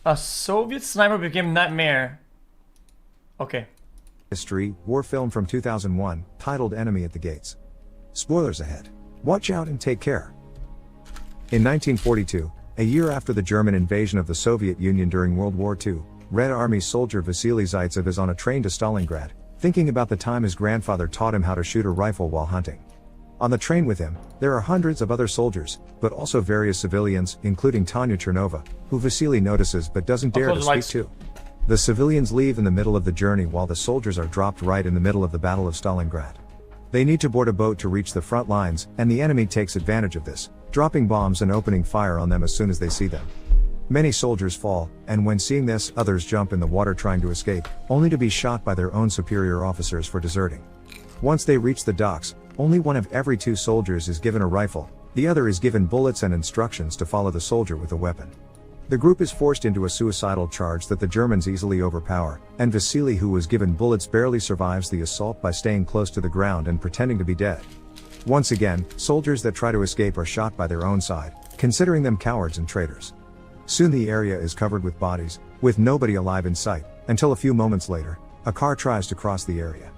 A Soviet sniper became nightmare. Okay. History, war film from 2001, titled Enemy at the Gates. Spoilers ahead. Watch out and take care. In 1942, a year after the German invasion of the Soviet Union during World War II, Red Army soldier Vasily Zaitsev is on a train to Stalingrad, thinking about the time his grandfather taught him how to shoot a rifle while hunting. On the train with him, there are hundreds of other soldiers, but also various civilians, including Tanya Chernova, who Vasily notices but doesn't dare to speak to. The civilians leave in the middle of the journey while the soldiers are dropped right in the middle of the Battle of Stalingrad. They need to board a boat to reach the front lines, and the enemy takes advantage of this, dropping bombs and opening fire on them as soon as they see them. Many soldiers fall, and when seeing this, others jump in the water trying to escape, only to be shot by their own superior officers for deserting. Once they reach the docks, only one of every 2 soldiers is given a rifle, the other is given bullets and instructions to follow the soldier with a weapon. The group is forced into a suicidal charge that the Germans easily overpower, and Vasily, who was given bullets, barely survives the assault by staying close to the ground and pretending to be dead. Once again, soldiers that try to escape are shot by their own side, considering them cowards and traitors. Soon the area is covered with bodies, with nobody alive in sight, until a few moments later, a car tries to cross the area.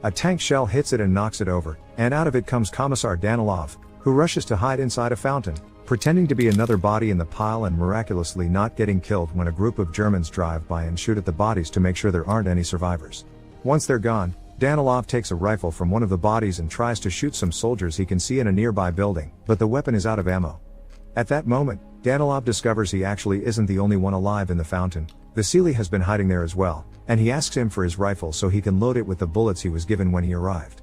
A tank shell hits it and knocks it over, and out of it comes Commissar Danilov, who rushes to hide inside a fountain, pretending to be another body in the pile and miraculously not getting killed when a group of Germans drive by and shoot at the bodies to make sure there aren't any survivors. Once they're gone, Danilov takes a rifle from one of the bodies and tries to shoot some soldiers he can see in a nearby building, but the weapon is out of ammo. At that moment, Danilov discovers he actually isn't the only one alive in the fountain. Vasily has been hiding there as well, and he asks him for his rifle so he can load it with the bullets he was given when he arrived.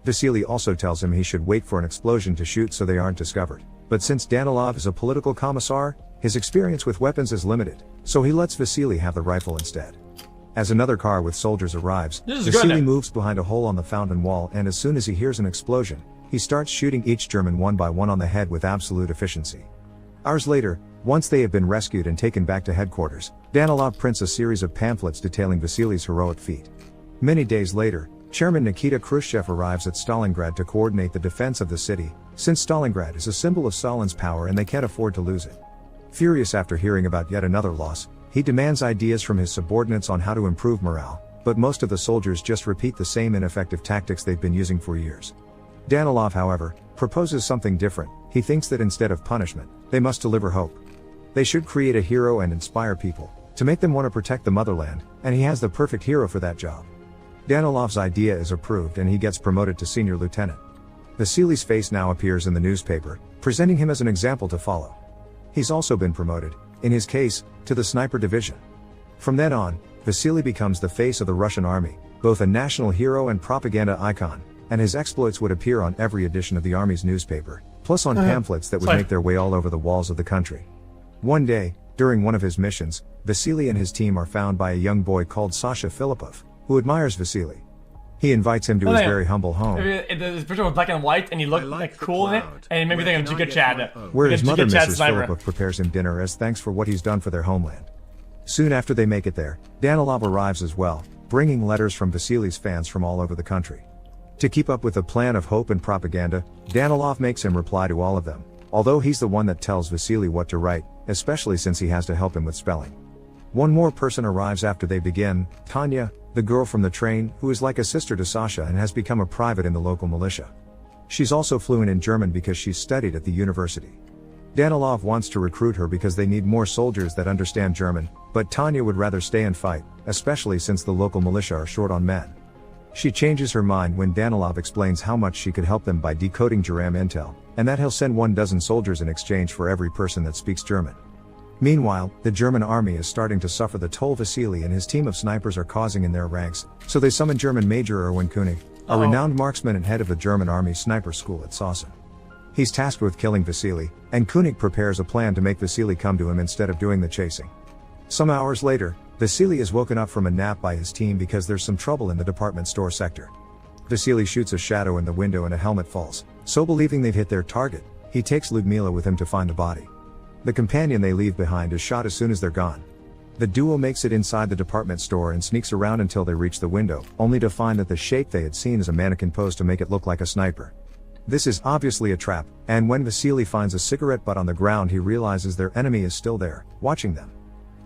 Vasily also tells him he should wait for an explosion to shoot so they aren't discovered. But since Danilov is a political commissar, his experience with weapons is limited, so he lets Vasily have the rifle instead. As another car with soldiers arrives, Vasily moves behind a hole on the fountain wall, and as soon as he hears an explosion, he starts shooting each German one by one on the head with absolute efficiency. Hours later, once they have been rescued and taken back to headquarters, Danilov prints a series of pamphlets detailing Vasily's heroic feat. Many days later, Chairman Nikita Khrushchev arrives at Stalingrad to coordinate the defense of the city, since Stalingrad is a symbol of Stalin's power and they can't afford to lose it. Furious after hearing about yet another loss, he demands ideas from his subordinates on how to improve morale, but most of the soldiers just repeat the same ineffective tactics they've been using for years. Danilov, however, proposes something different. He thinks that instead of punishment, they must deliver hope. They should create a hero and inspire people, to make them want to protect the motherland, and he has the perfect hero for that job. Danilov's idea is approved and he gets promoted to senior lieutenant. Vasily's face now appears in the newspaper, presenting him as an example to follow. He's also been promoted, in his case, to the sniper division. From then on, Vasily becomes the face of the Russian army, both a national hero and propaganda icon, and his exploits would appear on every edition of the army's newspaper, plus on pamphlets that would make their way all over the walls of the country. One day, during one of his missions, Vasily and his team are found by a young boy called Sasha Filippov, who admires Vasily. He invites him to his very humble home, the picture was black and white, and he looked like cool in it, and it made me think of Giga Chad. where his mother, Mrs. Filippov, prepares him dinner as thanks for what he's done for their homeland. Soon after they make it there, Danilov arrives as well, bringing letters from Vasily's fans from all over the country. To keep up with the plan of hope and propaganda, Danilov makes him reply to all of them, although he's the one that tells Vasily what to write, especially since he has to help him with spelling. One more person arrives after they begin, Tanya, the girl from the train, who is like a sister to Sasha and has become a private in the local militia. She's also fluent in German because she's studied at the university. Danilov wants to recruit her because they need more soldiers that understand German, but Tanya would rather stay and fight, especially since the local militia are short on men. She changes her mind when Danilov explains how much she could help them by decoding Geram intel, and that he'll send 12 soldiers in exchange for every person that speaks German. Meanwhile, the German army is starting to suffer the toll Vasily and his team of snipers are causing in their ranks, so they summon German Major Erwin König, a renowned marksman and head of the German army sniper school at Saassen. He's tasked with killing Vasily, and König prepares a plan to make Vasily come to him instead of doing the chasing. Some hours later, Vasily is woken up from a nap by his team because there's some trouble in the department store sector. Vasily shoots a shadow in the window and a helmet falls, so believing they've hit their target, he takes Ludmila with him to find the body. The companion they leave behind is shot as soon as they're gone. The duo makes it inside the department store and sneaks around until they reach the window, only to find that the shape they had seen is a mannequin posed to make it look like a sniper. This is obviously a trap, and when Vasily finds a cigarette butt on the ground he realizes their enemy is still there, watching them.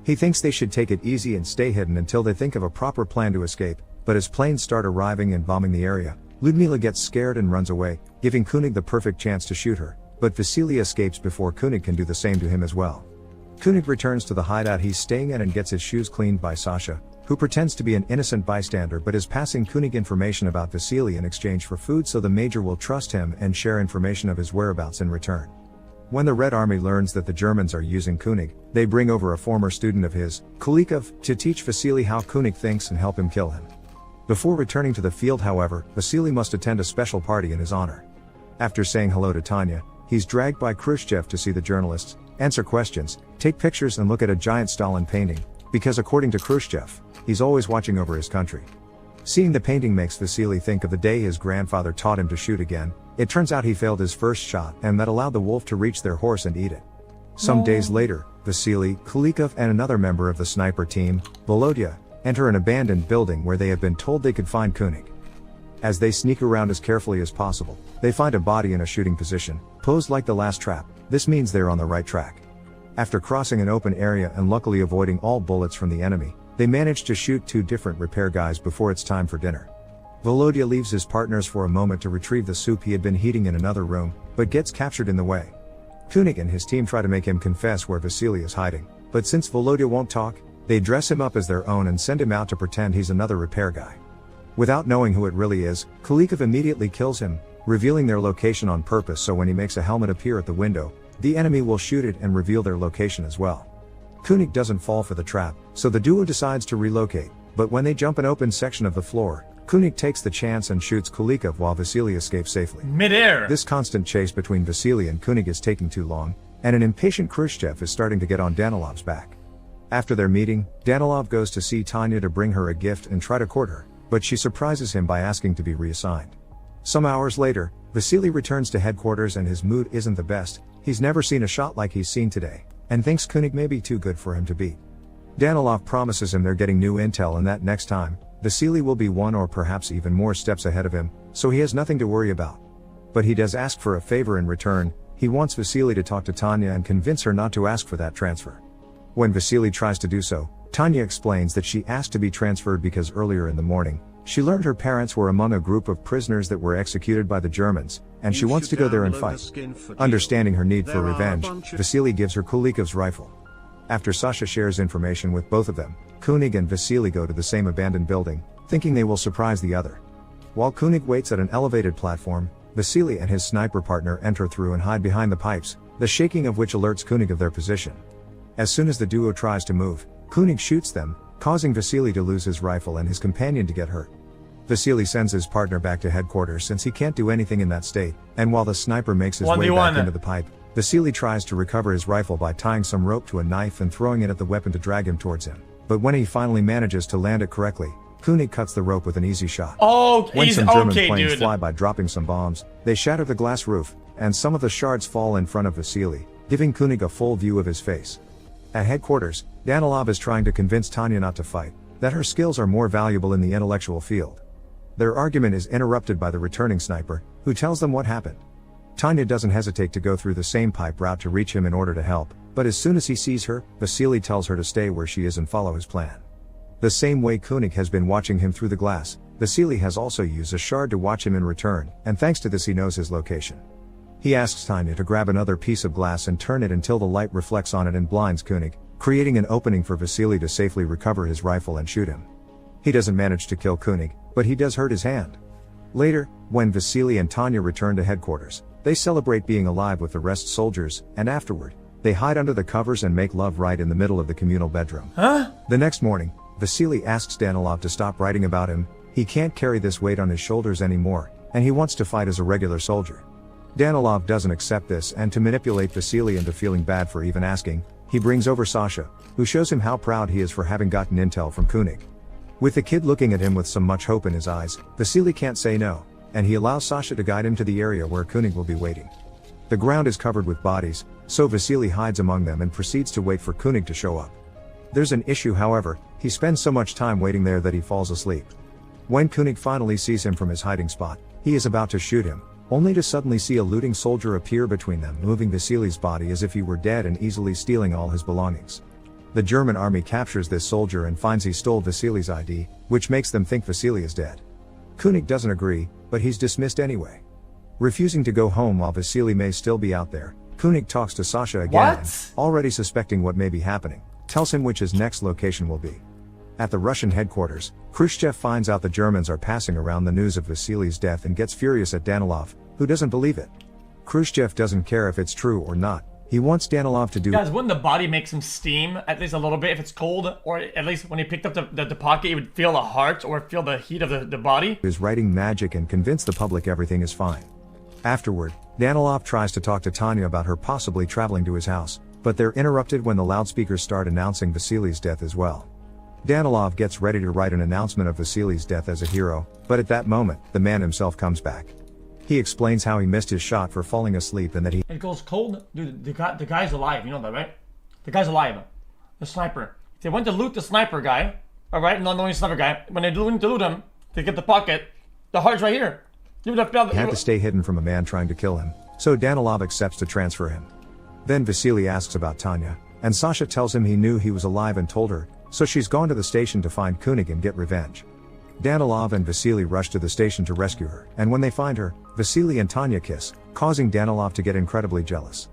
He thinks they should take it easy and stay hidden until they think of a proper plan to escape, but as planes start arriving and bombing the area, Ludmila gets scared and runs away, giving Koenig the perfect chance to shoot her, but Vasily escapes before Koenig can do the same to him as well. Koenig returns to the hideout he's staying at and gets his shoes cleaned by Sasha, who pretends to be an innocent bystander but is passing Koenig information about Vasily in exchange for food so the Major will trust him and share information of his whereabouts in return. When the Red Army learns that the Germans are using Koenig, they bring over a former student of his, Kulikov, to teach Vasily how Koenig thinks and help him kill him. Before returning to the field, however, Vasily must attend a special party in his honor. After saying hello to Tanya, he's dragged by Khrushchev to see the journalists, answer questions, take pictures and look at a giant Stalin painting, because according to Khrushchev, he's always watching over his country. Seeing the painting makes Vasily think of the day his grandfather taught him to shoot again. It turns out he failed his first shot and that allowed the wolf to reach their horse and eat it. Some days later, Vasily, Kulikov and another member of the sniper team, Volodya, enter an abandoned building where they have been told they could find Koenig. As they sneak around as carefully as possible, they find a body in a shooting position, posed like the last trap. This means they're on the right track. After crossing an open area and luckily avoiding all bullets from the enemy, they manage to shoot 2 different repair guys before it's time for dinner. Volodya leaves his partners for a moment to retrieve the soup he had been heating in another room, but gets captured in the way. Koenig and his team try to make him confess where Vasily is hiding, but since Volodya won't talk, they dress him up as their own and send him out to pretend he's another repair guy. Without knowing who it really is, Kulikov immediately kills him, revealing their location on purpose so when he makes a helmet appear at the window, the enemy will shoot it and reveal their location as well. Koenig doesn't fall for the trap, so the duo decides to relocate, but when they jump an open section of the floor, Koenig takes the chance and shoots Kulikov while Vasily escapes safely. Midair! This constant chase between Vasily and Koenig is taking too long, and an impatient Khrushchev is starting to get on Danilov's back. After their meeting, Danilov goes to see Tanya to bring her a gift and try to court her, but she surprises him by asking to be reassigned. Some hours later, Vasily returns to headquarters and his mood isn't the best. He's never seen a shot like he's seen today, and thinks Koenig may be too good for him to beat. Danilov promises him they're getting new intel and that next time, Vasily will be 1 or perhaps even more steps ahead of him, so he has nothing to worry about. But he does ask for a favor in return. He wants Vasily to talk to Tanya and convince her not to ask for that transfer. When Vasily tries to do so, Tanya explains that she asked to be transferred because earlier in the morning, she learned her parents were among a group of prisoners that were executed by the Germans, and she wants to go there and fight. Understanding her need for revenge, Vasily gives her Kulikov's rifle. After Sasha shares information with both of them, Koenig and Vasily go to the same abandoned building, thinking they will surprise the other. While Koenig waits at an elevated platform, Vasily and his sniper partner enter through and hide behind the pipes, the shaking of which alerts Koenig of their position. As soon as the duo tries to move, Koenig shoots them, causing Vasily to lose his rifle and his companion to get hurt. Vasily sends his partner back to headquarters since he can't do anything in that state, and while the sniper makes his way back into the pipe, Vasily tries to recover his rifle by tying some rope to a knife and throwing it at the weapon to drag him towards him. But when he finally manages to land it correctly, Koenig cuts the rope with an easy shot. Oh, when he's some German okay, planes dude. fly by dropping some bombs, they shatter the glass roof, and some of the shards fall in front of Vasily, giving Koenig a full view of his face. At headquarters, Danilov is trying to convince Tanya not to fight, that her skills are more valuable in the intellectual field. Their argument is interrupted by the returning sniper, who tells them what happened. Tanya doesn't hesitate to go through the same pipe route to reach him in order to help, but as soon as he sees her, Vasily tells her to stay where she is and follow his plan. The same way Koenig has been watching him through the glass, Vasily has also used a shard to watch him in return, and thanks to this he knows his location. He asks Tanya to grab another piece of glass and turn it until the light reflects on it and blinds Koenig, creating an opening for Vasily to safely recover his rifle and shoot him. He doesn't manage to kill Koenig, but he does hurt his hand. Later, when Vasily and Tanya return to headquarters, they celebrate being alive with the rest soldiers, and afterward, they hide under the covers and make love right in the middle of the communal bedroom. The next morning, Vasily asks Danilov to stop writing about him. He can't carry this weight on his shoulders anymore, and he wants to fight as a regular soldier. Danilov doesn't accept this, and to manipulate Vasily into feeling bad for even asking, he brings over Sasha, who shows him how proud he is for having gotten intel from Koenig. With the kid looking at him with some much hope in his eyes, Vasily can't say no, and he allows Sasha to guide him to the area where Koenig will be waiting. The ground is covered with bodies, so Vasily hides among them and proceeds to wait for Koenig to show up. There's an issue, however. He spends so much time waiting there that he falls asleep. When Koenig finally sees him from his hiding spot, he is about to shoot him, only to suddenly see a looting soldier appear between them, moving Vasily's body as if he were dead and easily stealing all his belongings. The German army captures this soldier and finds he stole Vasily's ID, which makes them think Vasily is dead. Koenig doesn't agree, but he's dismissed anyway. Refusing to go home while Vasily may still be out there, Koenig talks to Sasha again, and, already suspecting what may be happening, tells him which his next location will be. At the Russian headquarters, Khrushchev finds out the Germans are passing around the news of Vasily's death and gets furious at Danilov, who doesn't believe it. Khrushchev doesn't care if it's true or not. He wants Danilov to do— Guys, wouldn't the body make some steam, at least a little bit, if it's cold? Or at least when he picked up the pocket, he would feel the heart or feel the heat of the body? Is writing magic and convince the public everything is fine. Afterward, Danilov tries to talk to Tanya about her possibly traveling to his house, but they're interrupted when the loudspeakers start announcing Vasily's death as well. Danilov gets ready to write an announcement of Vasily's death as a hero, but at that moment, the man himself comes back. He explains how he missed his shot for falling asleep and that he— It goes cold? Dude, the guy's alive, you know that, right? The guy's alive. The sniper. They went to loot the sniper guy, alright? Not only sniper guy. When they went to loot him, to get the pocket, the heart's right here. He had to stay hidden from a man trying to kill him, so Danilov accepts to transfer him. Then Vasily asks about Tanya, and Sasha tells him he knew he was alive and told her, so she's gone to the station to find Koenig and get revenge. Danilov and Vasily rush to the station to rescue her, and when they find her, Vasily and Tanya kiss, causing Danilov to get incredibly jealous.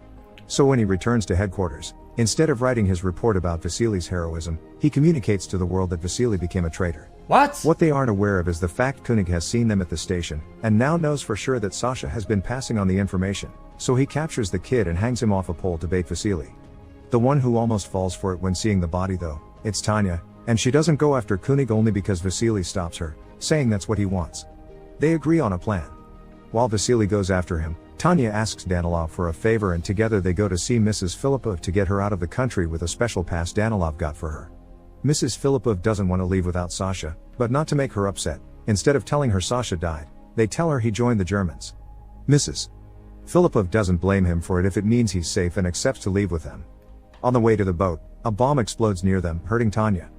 So when he returns to headquarters, instead of writing his report about Vasily's heroism, he communicates to the world that Vasily became a traitor. What they aren't aware of is the fact Koenig has seen them at the station, and now knows for sure that Sasha has been passing on the information, so he captures the kid and hangs him off a pole to bait Vasily. The one who almost falls for it when seeing the body though, it's Tanya, and she doesn't go after Koenig only because Vasily stops her, saying that's what he wants. They agree on a plan. While Vasily goes after him, Tanya asks Danilov for a favor and together they go to see Mrs. Filippov to get her out of the country with a special pass Danilov got for her. Mrs. Filippov doesn't want to leave without Sasha, but not to make her upset, instead of telling her Sasha died, they tell her he joined the Germans. Mrs. Filippov doesn't blame him for it if it means he's safe and accepts to leave with them. On the way to the boat, a bomb explodes near them, hurting Tanya.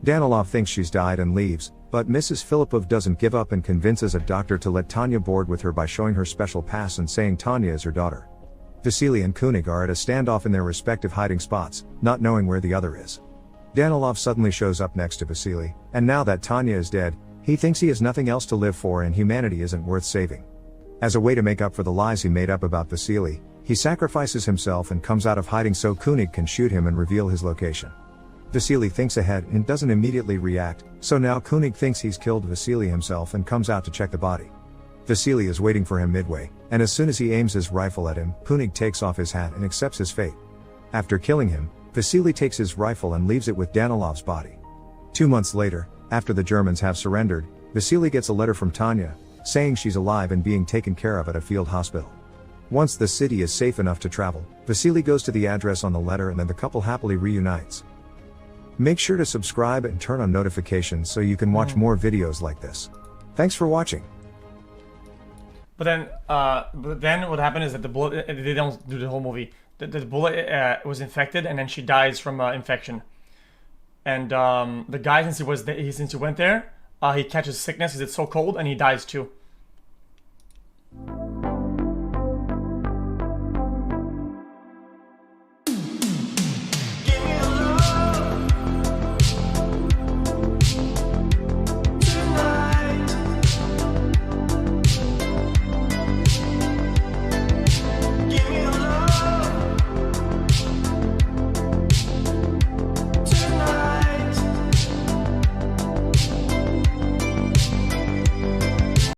Danilov thinks she's died and leaves, but Mrs. Filippov doesn't give up and convinces a doctor to let Tanya board with her by showing her special pass and saying Tanya is her daughter. Vasily and Koenig are at a standoff in their respective hiding spots, not knowing where the other is. Danilov suddenly shows up next to Vasily, and now that Tanya is dead, he thinks he has nothing else to live for and humanity isn't worth saving. As a way to make up for the lies he made up about Vasily, he sacrifices himself and comes out of hiding so Koenig can shoot him and reveal his location. Vasily thinks ahead and doesn't immediately react, so now Koenig thinks he's killed Vasily himself and comes out to check the body. Vasily is waiting for him midway, and as soon as he aims his rifle at him, Koenig takes off his hat and accepts his fate. After killing him, Vasily takes his rifle and leaves it with Danilov's body. 2 months later, after the Germans have surrendered, Vasily gets a letter from Tanya, saying she's alive and being taken care of at a field hospital. Once the city is safe enough to travel, Vasily goes to the address on the letter and then the couple happily reunites. Make sure to subscribe and turn on notifications so you can watch more videos like this. Thanks for watching. But then what happened is that the bullet, they don't do the whole movie. The bullet was infected and then she dies from infection. And the guy, since he went there, he catches sickness because it's so cold and he dies too.